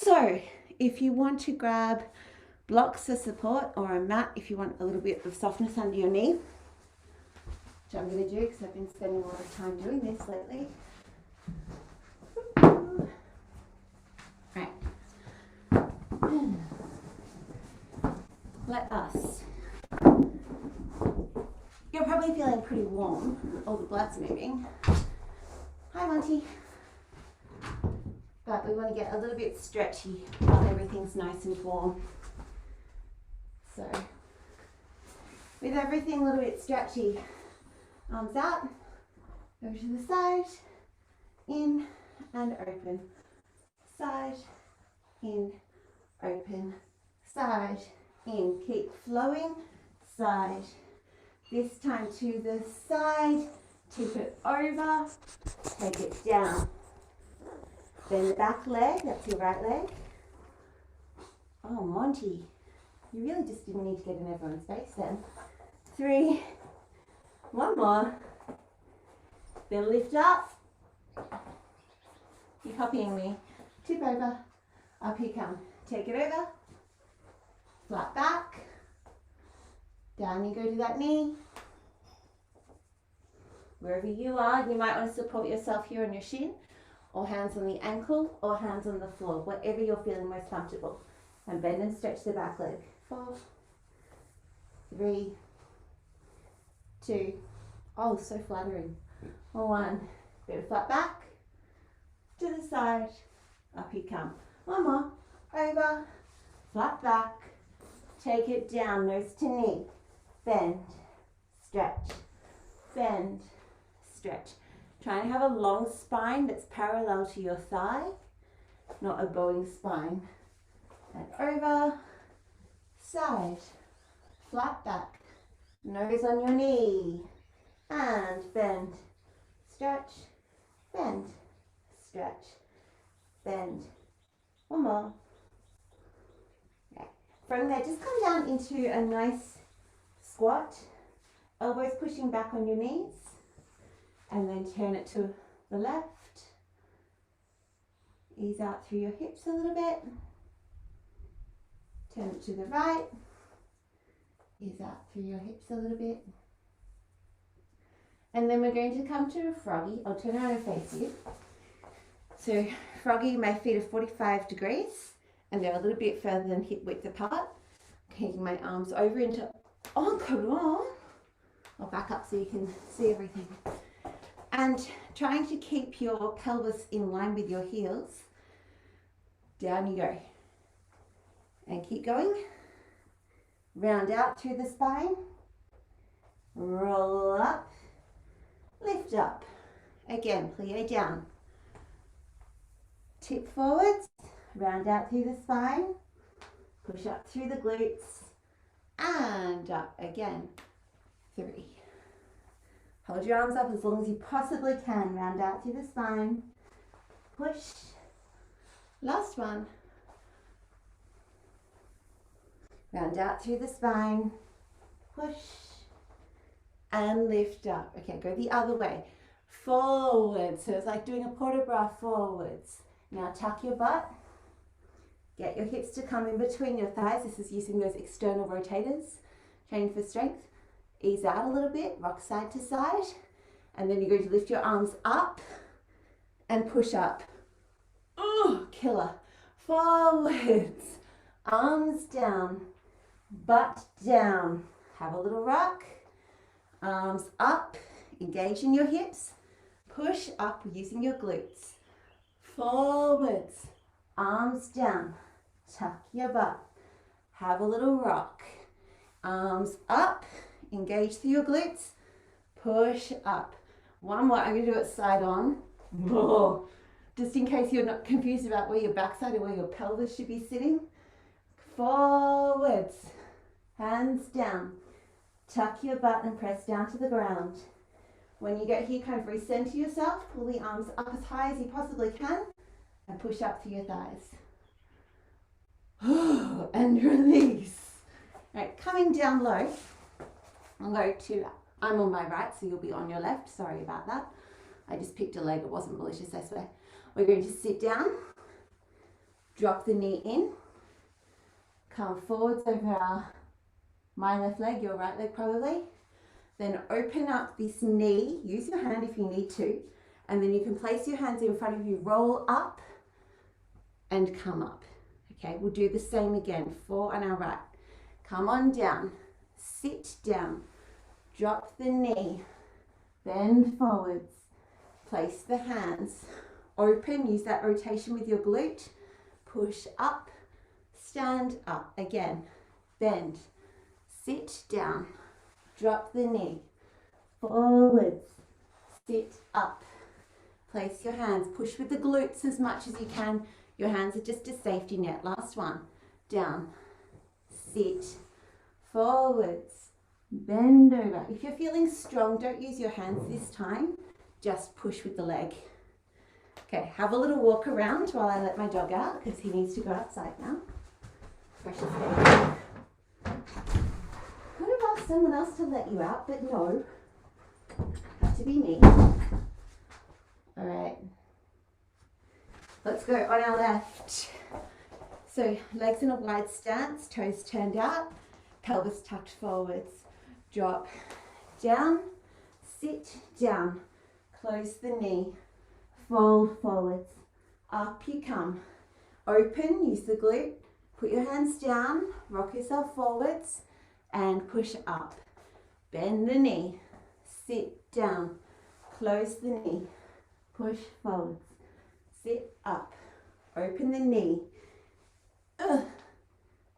So if you want to grab blocks for support or a mat if you want a little bit of softness under your knee, which I'm going to do because I've been spending a lot of time doing this lately. Right. Let us. You're probably feeling pretty warm. All the blood's moving. Hi, Monty. But we want to get a little bit stretchy while everything's nice and warm. So, with everything a little bit stretchy, arms out, over to the side, in and open. Side, in, open, side, in. Keep flowing, side. This time to the side, tip it over, take it down. Bend the back leg, that's your right leg. Oh, Monty, you really just didn't need to get in everyone's face then. 3, one more. Then lift up. You're copying me. Tip over, up you come. Take it over, flat back. Down you go to that knee. Wherever you are, you might want to support yourself here on your shin, or hands on the ankle, or hands on the floor, whatever you're feeling most comfortable. And bend and stretch the back leg. 4, 3, 2, oh, so flattering. 1, bit of flat back, to the side, up you come. One more, over, flat back, take it down, nose to knee, bend, stretch, bend, stretch. Try and have a long spine that's parallel to your thigh, not a bowing spine. And over, side, flat back, nose on your knee, and bend, stretch, bend, stretch, bend. One more. Okay. From there, just come down into a nice squat, elbows pushing back on your knees, and then turn it to the left. Ease out through your hips a little bit. Turn it to the right. Ease out through your hips a little bit. And then we're going to come to a froggy. I'll turn around and face you. So froggy, my feet are 45 degrees and they're a little bit further than hip width apart. Taking my arms over into encadrement. I'll back up so you can see everything. And trying to keep your pelvis in line with your heels. Down you go. And keep going. Round out through the spine. Roll up. Lift up. Again, plie down. Tip forwards. Round out through the spine. Push up through the glutes. And up again. 3. Hold your arms up as long as you possibly can. Round out through the spine. Push. Last one. Round out through the spine. Push. And lift up. Okay, go the other way. Forward. So it's like doing a port de bras forwards. Now tuck your butt. Get your hips to come in between your thighs. This is using those external rotators. Training for strength. Ease out a little bit. Rock side to side. And then you're going to lift your arms up and push up. Oh, killer. Forwards. Arms down. Butt down. Have a little rock. Arms up. Engage in your hips. Push up using your glutes. Forwards. Arms down. Tuck your butt. Have a little rock. Arms up. Engage through your glutes. Push up. One more. I'm going to do it side on. Whoa. Just in case you're not confused about where your backside or where your pelvis should be sitting. Forwards. Hands down. Tuck your butt and press down to the ground. When you get here, kind of recenter yourself. Pull the arms up as high as you possibly can and push up through your thighs. And release. All right, coming down low. I'm on my right, so you'll be on your left. Sorry about that. I just picked a leg. It wasn't malicious, I swear. We're going to sit down, Drop the knee in. Come forwards over my left leg, your right leg probably. Then open up this knee. Use your hand if you need to. And then you can place your hands in front of you, roll up and come up. Okay, we'll do the same again. 4 on our right. Come on down. Sit down. Drop the knee. Bend forwards. Place the hands. Open. Use that rotation with your glute. Push up. Stand up. Again. Bend. Sit down. Drop the knee. Forwards. Sit up. Place your hands. Push with the glutes as much as you can. Your hands are just a safety net. Last one. Down. Sit. Forwards. Bend over. If you're feeling strong, don't use your hands this time. Just push with the leg. Okay, have a little walk around while I let my dog out because he needs to go outside now. Precious baby. Could have asked someone else to let you out, but no. Had to be me. All right. Let's go on our left. So legs in a wide stance, toes turned out, pelvis tucked forwards. Drop down, sit down, close the knee, fold forwards, up you come. Open, use the glute, put your hands down, rock yourself forwards and push up. Bend the knee, sit down, close the knee, push forwards, sit up, open the knee.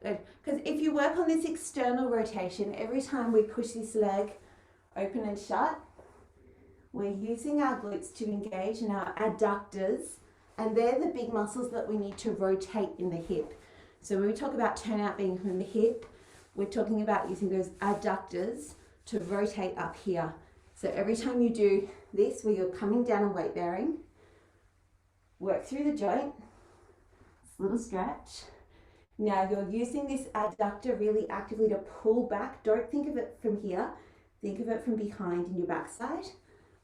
Good. Because if you work on this external rotation, every time we push this leg open and shut, we're using our glutes to engage in our adductors, and they're the big muscles that we need to rotate in the hip. So when we talk about turnout being from the hip, we're talking about using those adductors to rotate up here. So every time you do this, where you're coming down and weight bearing, work through the joint, this little stretch. Now you're using this adductor really actively to pull back. Don't think of it from here. Think of it from behind in your backside.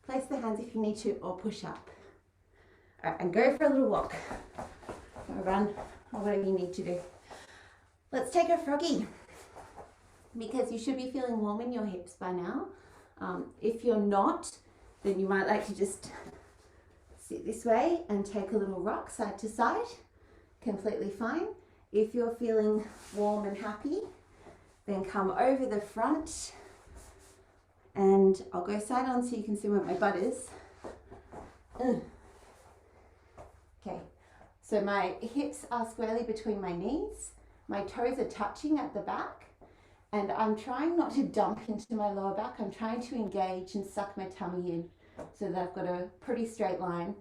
Place the hands if you need to, or push up. All right, and go for a little walk, or run, or whatever you need to do. Let's take a froggy, because you should be feeling warm in your hips by now. If you're not, then you might like to just sit this way and take a little rock side to side. Completely fine. If you're feeling warm and happy, then come over the front, and I'll go side on so you can see where my butt is. Okay, so my hips are squarely between my knees, my toes are touching at the back, and I'm trying not to dump into my lower back. I'm trying to engage and suck my tummy in so that I've got a pretty straight line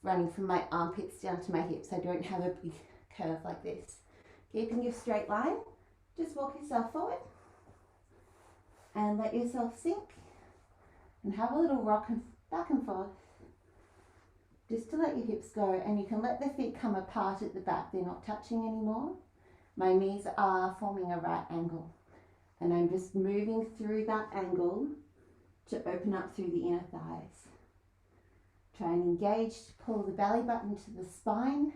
running from my armpits down to my hips. I don't have a big curve like this. Keeping your straight line, just walk yourself forward and let yourself sink and have a little rock and back and forth just to let your hips go, and you can let the feet come apart at the back. They're not touching anymore. My knees are forming a right angle, and I'm just moving through that angle to open up through the inner thighs. Try and engage to pull the belly button to the spine.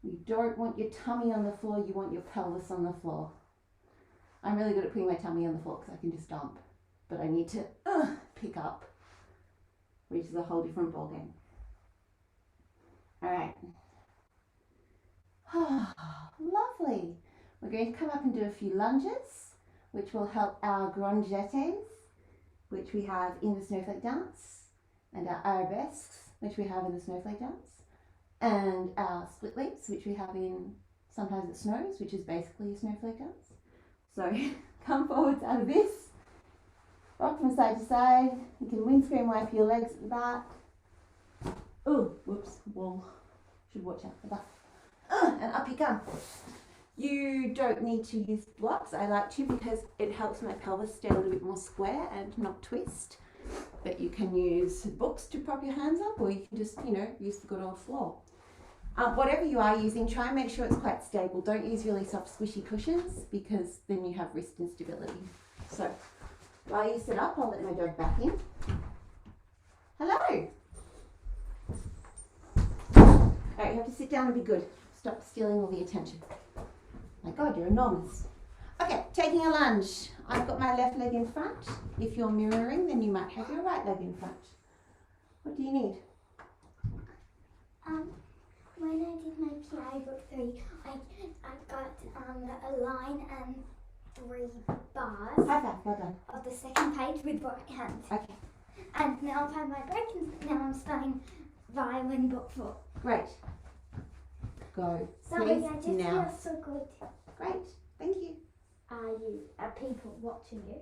You don't want your tummy on the floor, you want your pelvis on the floor. I'm really good at putting my tummy on the floor because I can just dump, but I need to pick up, which is a whole different ballgame. All right. Lovely. We're going to come up and do a few lunges, which will help our grangettes, which we have in the snowflake dance, and our arabesques, which we have in the snowflake dance, and our split leaps, which we have in Sometimes It Snows, which is basically a snowflake dance. So come forwards out of this, rock from side to side. You can windscreen wipe your legs at the back. Oh, whoops, wall. Should watch out for that. And up you come. You don't need to use blocks. I like to because it helps my pelvis stay a little bit more square and not twist. But you can use books to prop your hands up, or you can just, use the good old floor. Whatever you are using, try and make sure it's quite stable. Don't use really soft squishy cushions because then you have wrist instability. So while you sit up, I'll let my dog back in. Hello. All right, you have to sit down and be good. Stop stealing all the attention. My God, you're enormous. Okay, taking a lunge. I've got my left leg in front. If you're mirroring, then you might have your right leg in front. What do you need? When I did my PI book 3, I got a line and 3 bars High five, well done. of the second page with right hand. Okay, And now I've had my break and now I'm starting violin book 4. great. Go. Sorry, Please, I just now. feel so good. Great, thank you. Are people watching you?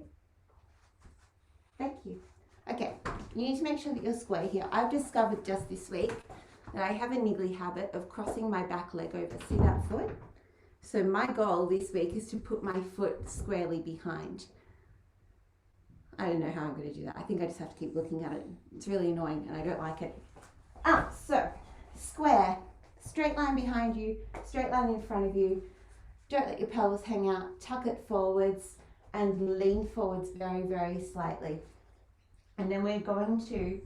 Thank you. Okay, you need to make sure that you're square here. I've discovered just this week that I have a niggly habit of crossing my back leg over. See that foot? So my goal this week is to put my foot squarely behind. I don't know how I'm going to do that. I think I just have to keep looking at it. It's really annoying and I don't like it. So square, straight line behind you, straight line in front of you. Don't let your pelvis hang out. Tuck it forwards and lean forwards very, very slightly. And then we're going to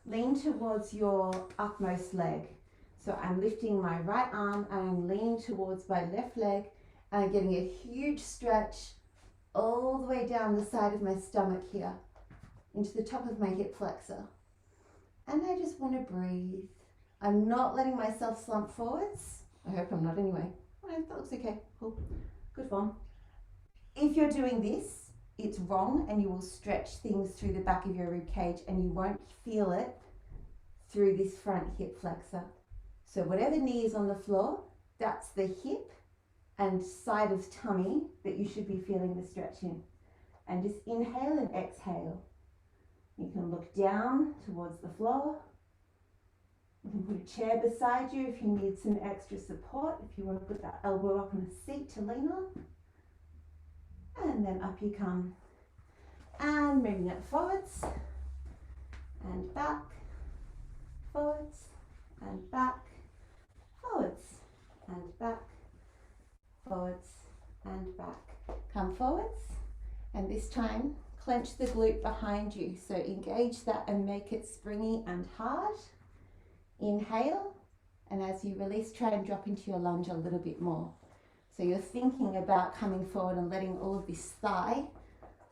lean towards your upmost leg. So I'm lifting my right arm and I'm leaning towards my left leg and I'm getting a huge stretch all the way down the side of my stomach here into the top of my hip flexor. And I just want to breathe. I'm not letting myself slump forwards. I hope I'm not anyway. Oh, that looks okay. Cool. Good form. If you're doing this, it's wrong and you will stretch things through the back of your rib cage and you won't feel it through this front hip flexor. So whatever knee is on the floor, that's the hip and side of tummy that you should be feeling the stretch in. And just inhale and exhale. You can look down towards the floor. You can put a chair beside you if you need some extra support, if you want to put that elbow up on a seat to lean on. And then up you come. And moving it forwards and back, forwards and back, forwards and back, forwards and back. Come forwards and this time clench the glute behind you. So engage that and make it springy and hard. Inhale, and as you release, try and drop into your lunge a little bit more. So you're thinking about coming forward and letting all of this thigh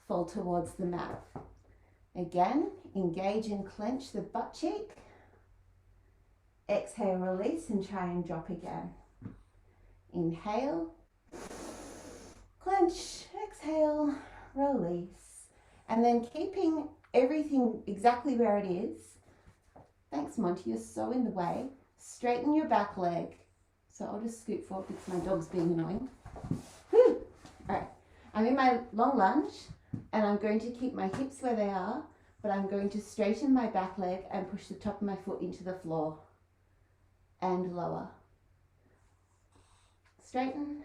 fall towards the mat. Again, engage and clench the butt cheek. Exhale, release, and try and drop again. Inhale, clench, exhale, release. And then keeping everything exactly where it is. Thanks, Monty, you're so in the way. Straighten your back leg. So I'll just scoot forward because my dog's being annoying. Whew. All right, I'm in my long lunge and I'm going to keep my hips where they are, but I'm going to straighten my back leg and push the top of my foot into the floor and lower. Straighten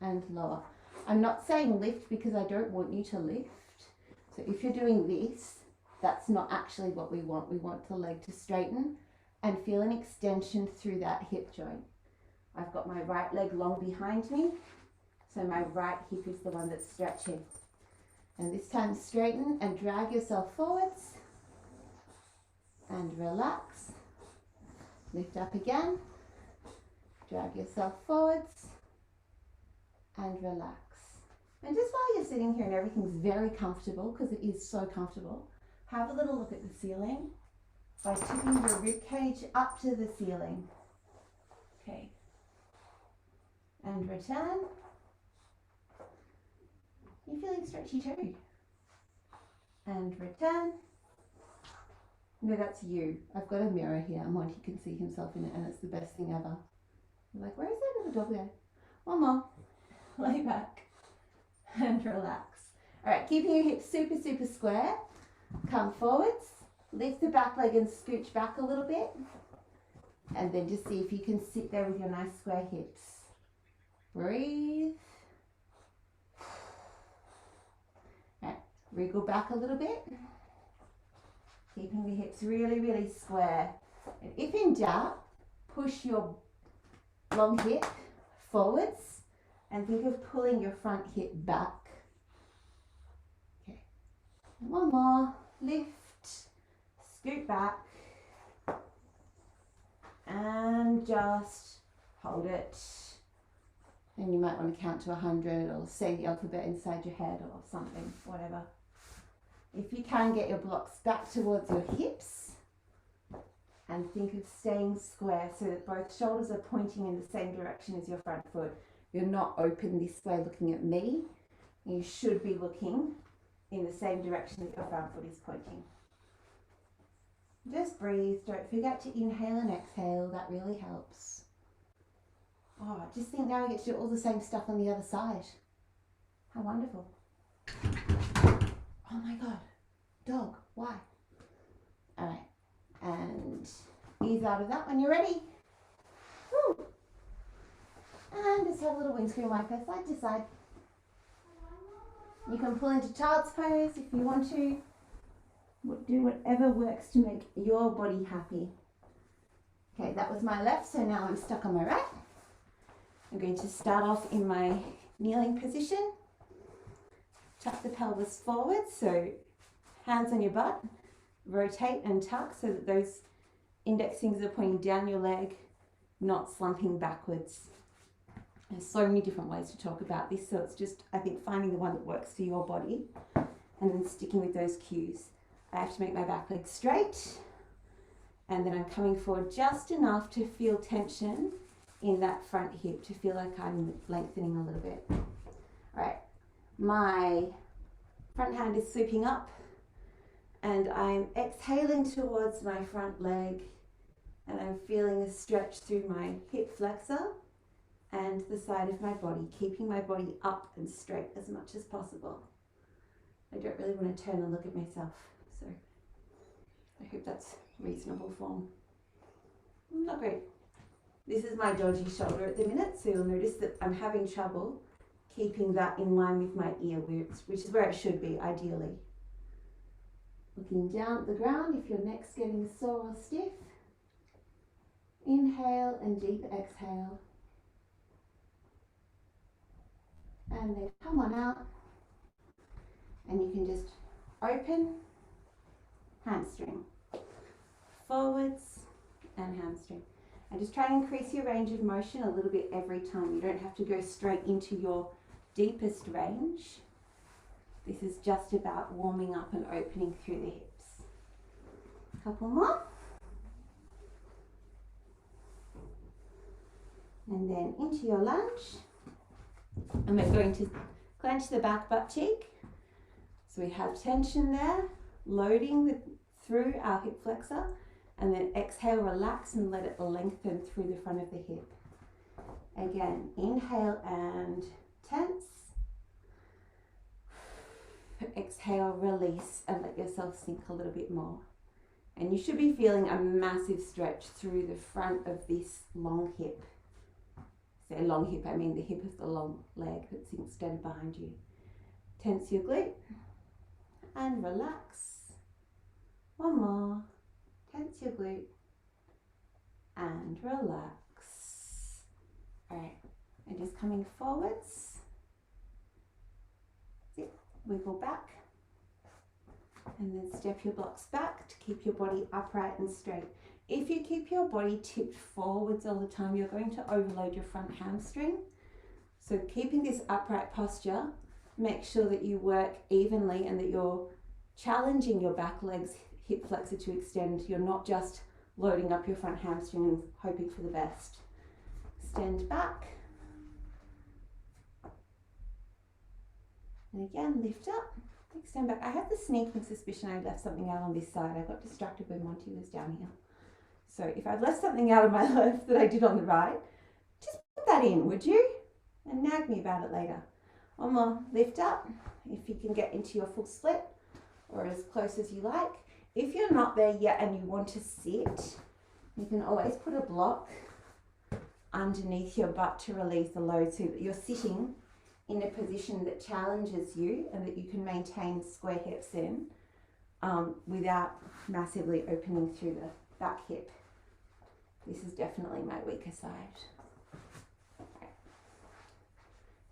and lower. I'm not saying lift because I don't want you to lift. So if you're doing this, that's not actually what we want. We want the leg to straighten and feel an extension through that hip joint. I've got my right leg long behind me, so my right hip is the one that's stretching. And this time straighten and drag yourself forwards and relax. Lift up again, drag yourself forwards and relax. And just while you're sitting here and everything's very comfortable, because it is so comfortable, have a little look at the ceiling by tipping your rib cage up to the ceiling. Okay. And return. You're feeling stretchy too. And return. No, that's you. I've got a mirror here. Monty can see himself in it and it's the best thing ever. You're like, where is that little dog there? One more. Lay back and relax. All right, keeping your hips super, super square. Come forwards. Lift the back leg and scooch back a little bit. And then just see if you can sit there with your nice square hips. Breathe. Right, wriggle back a little bit. Keeping the hips really, really square. And if in doubt, push your long hip forwards and think of pulling your front hip back. Okay, and one more. Lift, scoot back, and just hold it. And you might want to count to 100 or say the alphabet inside your head or something, whatever. If you can, get your blocks back towards your hips and think of staying square so that both shoulders are pointing in the same direction as your front foot. You're not open this way looking at me. You should be looking in the same direction that your front foot is pointing. Just breathe. Don't forget to inhale and exhale. That really helps. Oh, just think now I get to do all the same stuff on the other side. How wonderful. Oh my God. Dog, why? All right. And ease out of that when you're ready. Woo. And just have a little windscreen wiper side to side. You can pull into child's pose if you want to. Do whatever works to make your body happy. Okay, that was my left, so now I'm stuck on my right. I'm going to start off in my kneeling position. Tuck the pelvis forward, so hands on your butt. Rotate and tuck so that those index fingers are pointing down your leg, not slumping backwards. There's so many different ways to talk about this, so it's just, I think, finding the one that works for your body and then sticking with those cues. I have to make my back leg straight, and then I'm coming forward just enough to feel tension in that front hip, to feel like I'm lengthening a little bit. All right, my front hand is sweeping up, and I'm exhaling towards my front leg, and I'm feeling a stretch through my hip flexor and the side of my body, keeping my body up and straight as much as possible. I don't really want to turn and look at myself, so I hope that's reasonable form. Not great. This is my dodgy shoulder at the minute, so you'll notice that I'm having trouble keeping that in line with my ear, which is where it should be, ideally. Looking down at the ground if your neck's getting sore or stiff. Inhale and deep exhale. And then come on out. And you can just open, hamstring. Forwards and hamstring. And just try and increase your range of motion a little bit every time. You don't have to go straight into your deepest range. This is just about warming up and opening through the hips. A couple more. And then into your lunge. And we're going to clench the back butt cheek. So we have tension there, loading through our hip flexor. And then exhale, relax and let it lengthen through the front of the hip. Again, inhale and tense. Exhale, release and let yourself sink a little bit more. And you should be feeling a massive stretch through the front of this long hip. Say long hip, I mean the hip of the long leg that's extended behind you. Tense your glute and relax. One more. Tense your glute and relax. All right, and just coming forwards. Zip, wiggle back. And then step your blocks back to keep your body upright and straight. If you keep your body tipped forwards all the time, you're going to overload your front hamstring. So keeping this upright posture, make sure that you work evenly and that you're challenging your back legs, hip flexor to extend. You're not just loading up your front hamstring and hoping for the best. Extend back. And again, lift up, extend back. I have the sneaking suspicion I left something out on this side. I got distracted when Monty was down here. So if I've left something out on my left that I did on the right, just put that in, would you? And nag me about it later. One more, lift up. If you can get into your full split or as close as you like. If you're not there yet and you want to sit, you can always put a block underneath your butt to relieve the load so that you're sitting in a position that challenges you and that you can maintain square hips in without massively opening through the back hip. This is definitely my weaker side. Okay.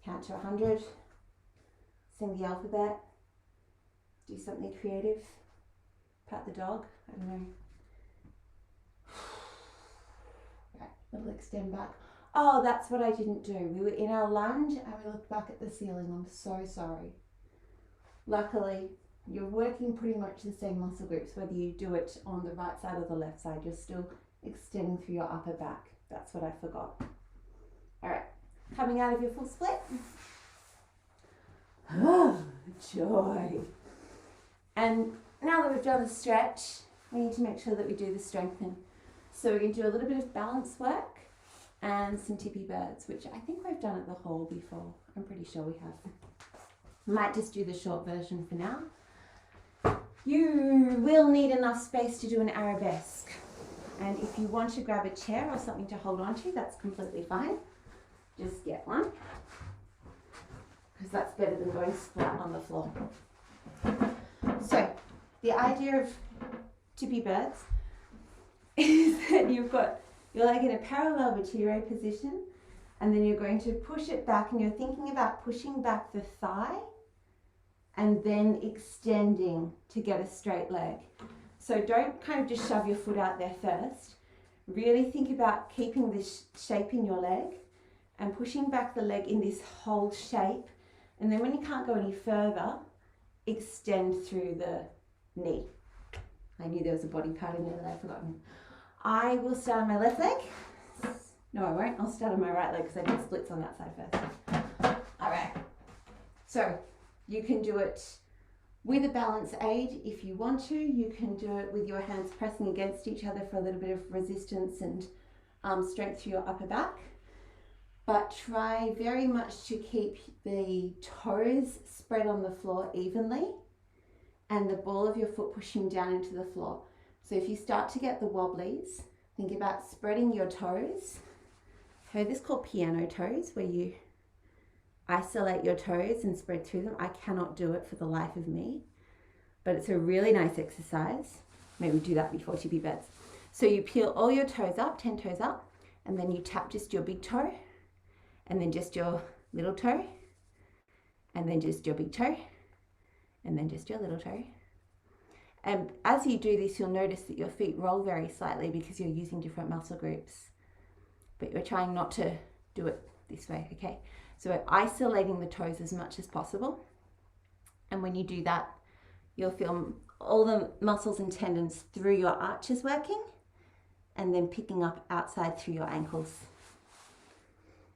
Count to 100, sing the alphabet, do something creative, pat the dog, I don't know. Right, little extend back. Oh, that's what I didn't do. We were in our lunge and we looked back at the ceiling. I'm so sorry. Luckily, you're working pretty much the same muscle groups, whether you do it on the right side or the left side. You're still extending through your upper back. That's what I forgot. All right, coming out of your full split. Oh, joy. And now that we've done the stretch, we need to make sure that we do the strengthen. So we're going to do a little bit of balance work and some tippy birds, which I think we've done at the hall before. I'm pretty sure we have. Might just do the short version for now. You will need enough space to do an arabesque. And if you want to grab a chair or something to hold on to, that's completely fine. Just get one, because that's better than going flat on the floor. So the idea of tippy birds is that you've got your leg in a parallel retiro position, and then you're going to push it back, and you're thinking about pushing back the thigh and then extending to get a straight leg. So don't kind of just shove your foot out there first. Really think about keeping this shape in your leg and pushing back the leg in this whole shape. And then when you can't go any further, extend through the knee. I knew there was a body part in there that I'd forgotten. I will start on my left leg. No, I won't. I'll start on my right leg because I did splits on that side first. All right. So you can do it with a balance aid if you want to. You can do it with your hands pressing against each other for a little bit of resistance and strength through your upper back. But try very much to keep the toes spread on the floor evenly and the ball of your foot pushing down into the floor. So if you start to get the wobblies, think about spreading your toes. I've heard this called piano toes, where you isolate your toes and spread through them. I cannot do it for the life of me, but it's a really nice exercise. Maybe do that before tippy birds. So you peel all your toes up, 10 toes up, and then you tap just your big toe, and then just your little toe, and then just your big toe, and then just your little toe. And as you do this, you'll notice that your feet roll very slightly because you're using different muscle groups, but you're trying not to do it this way, okay? So we're isolating the toes as much as possible. And when you do that, you'll feel all the muscles and tendons through your arches working, and then picking up outside through your ankles.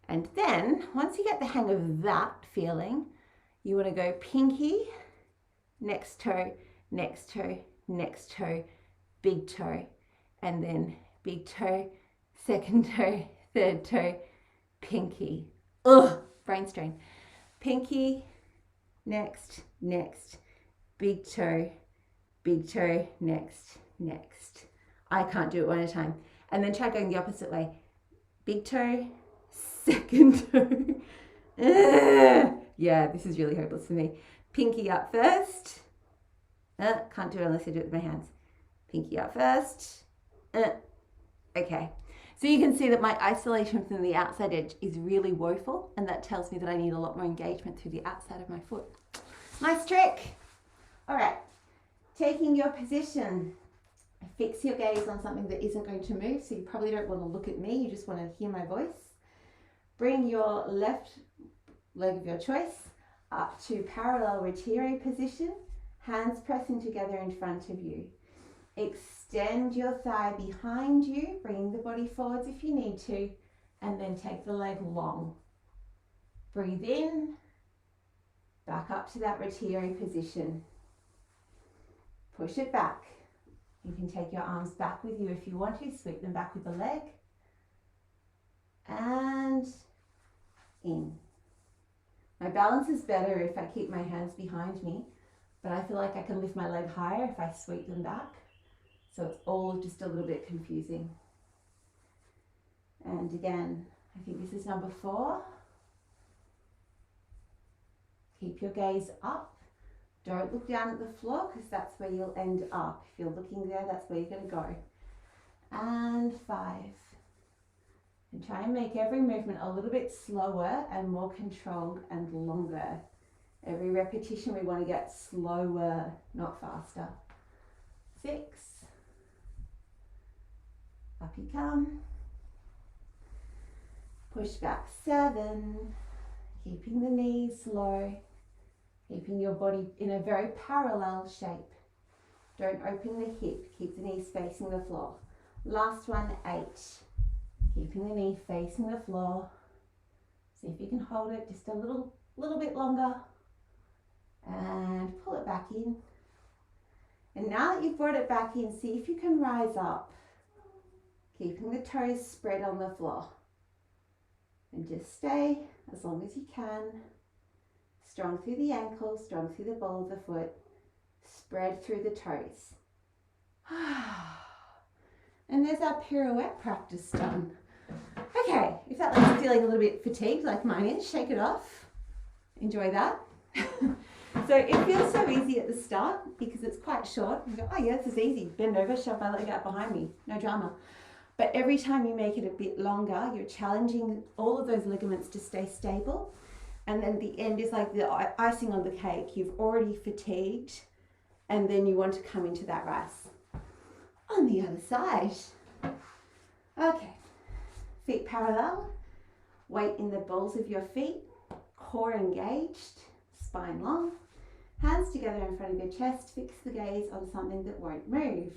And then once you get the hang of that feeling, you want to go pinky, next toe, next toe, next toe, big toe, and then big toe, second toe, third toe, pinky. Ugh, brain strain. Pinky, next, next, big toe, next, next. I can't do it one at a time. And then try going the opposite way. Big toe, second toe. Yeah, this is really hopeless for me. Pinky up first. Can't do it unless I do it with my hands. Pinky up first. Okay. So you can see that my isolation from the outside edge is really woeful, and that tells me that I need a lot more engagement through the outside of my foot. Nice trick. All right. Taking your position. Fix your gaze on something that isn't going to move, so you probably don't want to look at me, you just want to hear my voice. Bring your left leg of your choice up to parallel retiro position, hands pressing together in front of you. Extend your thigh behind you, bringing the body forwards if you need to, and then take the leg long. Breathe in, back up to that retiro position. Push it back. You can take your arms back with you if you want to, sweep them back with the leg. And in. My balance is better if I keep my hands behind me, but I feel like I can lift my leg higher if I sweep them back. So it's all just a little bit confusing. And again, I think this is number 4. Keep your gaze up. Don't look down at the floor because that's where you'll end up. If you're looking there, that's where you're going to go. And 5. And try and make every movement a little bit slower and more controlled and longer. Every repetition we want to get slower, not faster. 6. Up you come. Push back 7. Keeping the knees low. Keeping your body in a very parallel shape. Don't open the hip. Keep the knees facing the floor. Last one, 8. Keeping the knee facing the floor. See if you can hold it just a little bit longer. And pull it back in. And now that you've brought it back in, see if you can rise up. Keeping the toes spread on the floor. And just stay as long as you can. Strong through the ankle, strong through the ball of the foot. Spread through the toes. And there's our pirouette practice done. Okay, if that leaves you feeling a little bit fatigued like mine is, shake it off. Enjoy that. So it feels so easy at the start because it's quite short. You go, oh yeah, this is easy. Bend over, shove my leg out behind me. No drama. But every time you make it a bit longer, you're challenging all of those ligaments to stay stable. And then the end is like the icing on the cake. You've already fatigued and then you want to come into that rise. On the other side. Okay, feet parallel, weight in the balls of your feet, core engaged, spine long, hands together in front of your chest, fix the gaze on something that won't move.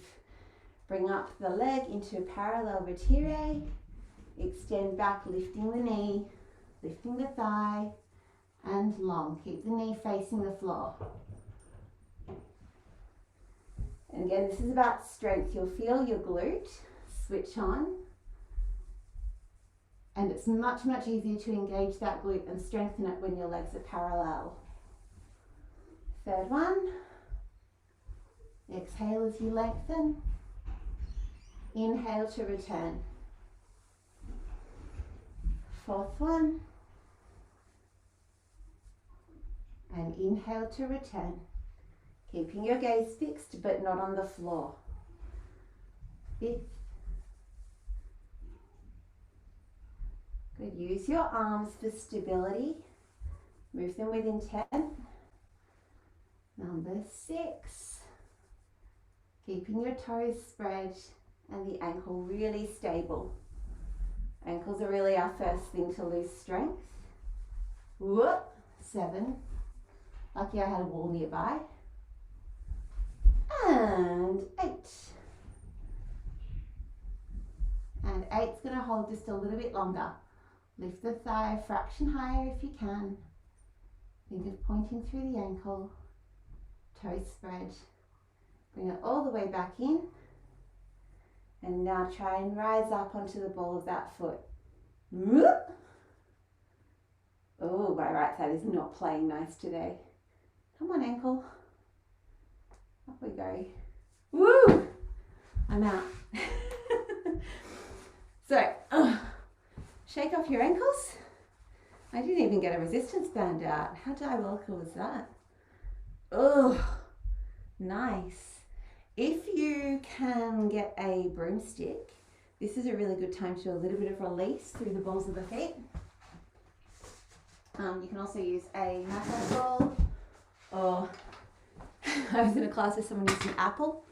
Bring up the leg into a parallel retire, extend back, lifting the knee, lifting the thigh, and long. Keep the knee facing the floor. And again, this is about strength. You'll feel your glute switch on. And it's much, much easier to engage that glute and strengthen it when your legs are parallel. Third one. Exhale as you lengthen. Inhale to return. Fourth one. And inhale to return. Keeping your gaze fixed but not on the floor. Fifth. Good. Use your arms for stability. Move them with intent. Number 6. Keeping your toes spread and the ankle really stable. Ankles are really our first thing to lose strength. Whoop. 7. Lucky I had a wall nearby. And 8. And 8's going to hold just a little bit longer. Lift the thigh a fraction higher if you can. Think of pointing through the ankle. Toes spread. Bring it all the way back in. And now try and rise up onto the ball of that foot. Oh, my right side is not playing nice today. Come on, ankle. Up we go. Woo! I'm out. So, shake off your ankles. I didn't even get a resistance band out. How diabolical was that? Oh, nice. If you can get a broomstick, this is a really good time to do a little bit of release through the balls of the feet. You can also use a massage ball, or I was in a class where someone used an apple,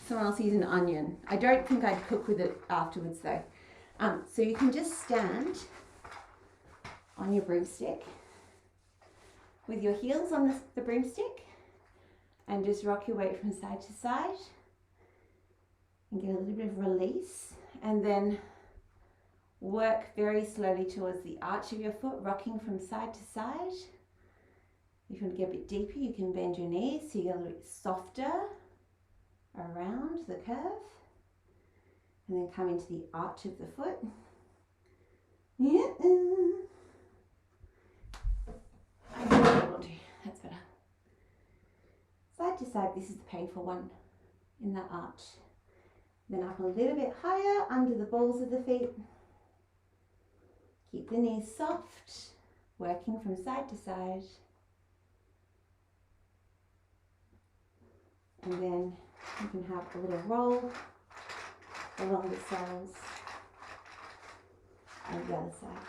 someone else used an onion. I don't think I'd cook with it afterwards though. So you can just stand on your broomstick with your heels on the broomstick and just rock your weight from side to side and get a little bit of release, and then work very slowly towards the arch of your foot, rocking from side to side. If you want to get a bit deeper, you can bend your knees so you get a little bit softer around the curve, and then come into the arch of the foot. That's better. Side to side, this is the painful one in that arch. Then up a little bit higher under the balls of the feet. Keep the knees soft, working from side to side. And then you can have a little roll along the soles and the other side.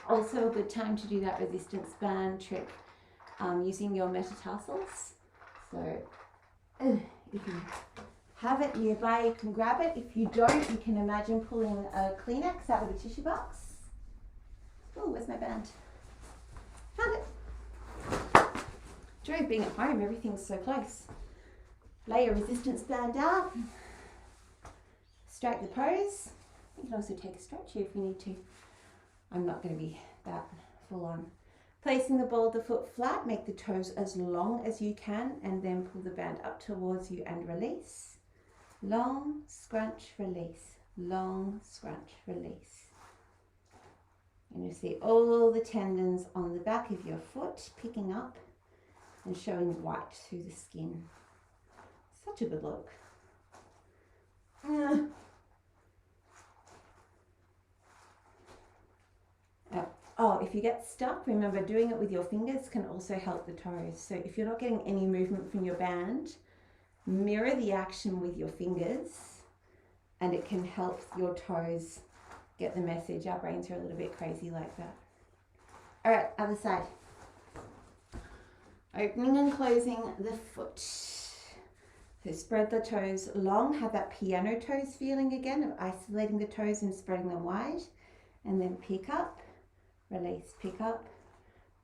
Also a good time to do that resistance band trick using your metatarsals. So if you have it nearby, you can grab it. If you don't, you can imagine pulling a Kleenex out of a tissue box Oh, where's my band? Found it. Joy of being at home, everything's so close. Lay your resistance band out. Strike the pose. You can also take a stretch here if you need to. I'm not going to be that full on. Placing the ball of the foot flat, make the toes as long as you can and then pull the band up towards you and release. Long, scrunch, release. Long, scrunch, release. And you see all the tendons on the back of your foot picking up and showing white through the skin. Such a good look. Oh, if you get stuck, remember doing it with your fingers can also help the toes. So if you're not getting any movement from your band, mirror the action with your fingers and it can help your toes get the message. Our brains are a little bit crazy like that. All right, other side. Opening and closing the foot. So spread the toes long, have that piano toes feeling again of isolating the toes and spreading them wide, and then pick up, release, pick up,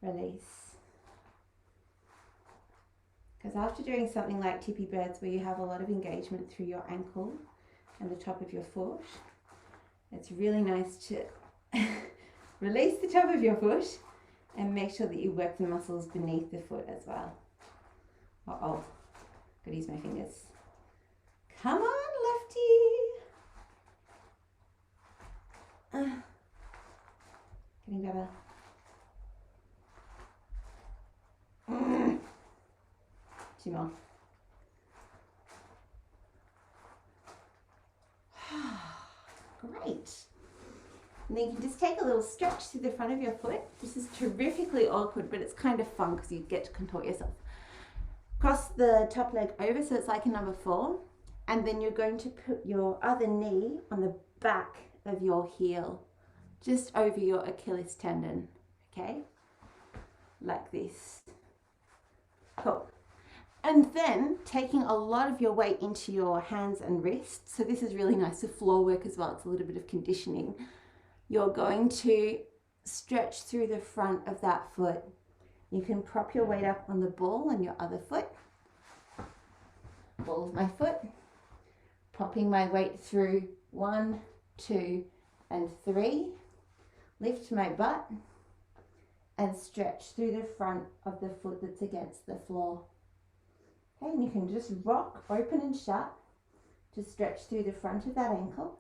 release. Because after doing something like tippy birds where you have a lot of engagement through your ankle and the top of your foot, it's really nice to release the top of your foot and make sure that you work the muscles beneath the foot as well. Uh-oh, gotta use my fingers. Come on, lefty. Getting better. Two more. Great. And then you can just take a little stretch through the front of your foot. This is terrifically awkward, but it's kind of fun because you get to contort yourself. Cross the top leg over so it's like a number 4. And then you're going to put your other knee on the back of your heel, just over your Achilles tendon, okay? Like this. Cool. And then taking a lot of your weight into your hands and wrists. So this is really nice for floor work as well. It's a little bit of conditioning. You're going to stretch through the front of that foot. You can prop your weight up on the ball on your other foot. Ball of my foot. Propping my weight through 1, 2, and 3. Lift my butt and stretch through the front of the foot that's against the floor. Okay, and you can just rock open and shut to stretch through the front of that ankle.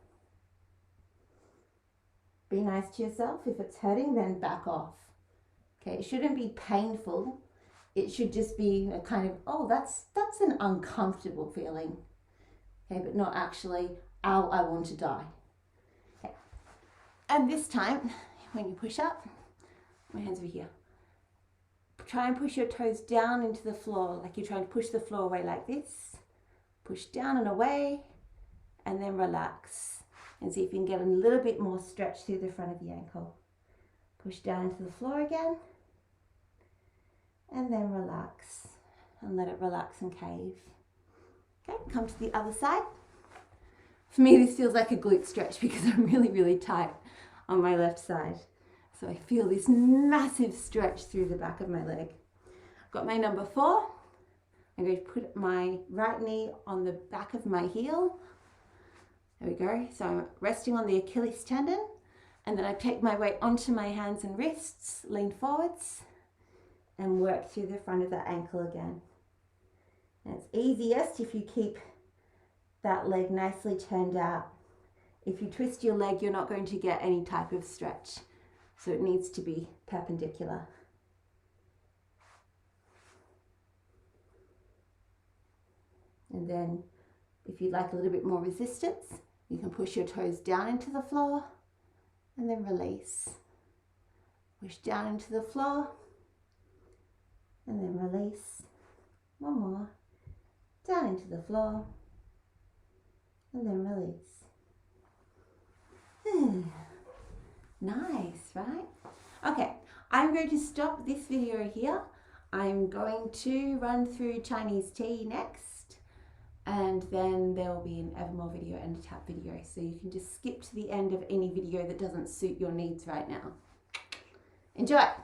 Be nice to yourself. If it's hurting, then back off. Okay, it shouldn't be painful. It should just be a kind of, oh, that's an uncomfortable feeling. Okay, but not actually, ow, I want to die. Okay. And this time, when you push up, my hands over here. Try and push your toes down into the floor, like you're trying to push the floor away like this. Push down and away, and then relax. And see if you can get a little bit more stretch through the front of the ankle. Push down into the floor again, and then relax, and let it relax and cave. Okay, come to the other side. For me, this feels like a glute stretch because I'm really, really tight on my left side. So I feel this massive stretch through the back of my leg. Got my number 4. I'm going to put my right knee on the back of my heel. There we go. So I'm resting on the Achilles tendon, and then I take my weight onto my hands and wrists, lean forwards, and work through the front of that ankle again. And it's easiest if you keep that leg nicely turned out. If you twist your leg, you're not going to get any type of stretch. So it needs to be perpendicular. And then if you'd like a little bit more resistance, you can push your toes down into the floor and then release. Push down into the floor and then release. One more. Down into the floor and then release. Nice, right? Okay, I'm going to stop this video here. I'm going to run through Chinese tea next, and then there will be an Evermore video and a tap video, so you can just skip to the end of any video that doesn't suit your needs right now. Enjoy.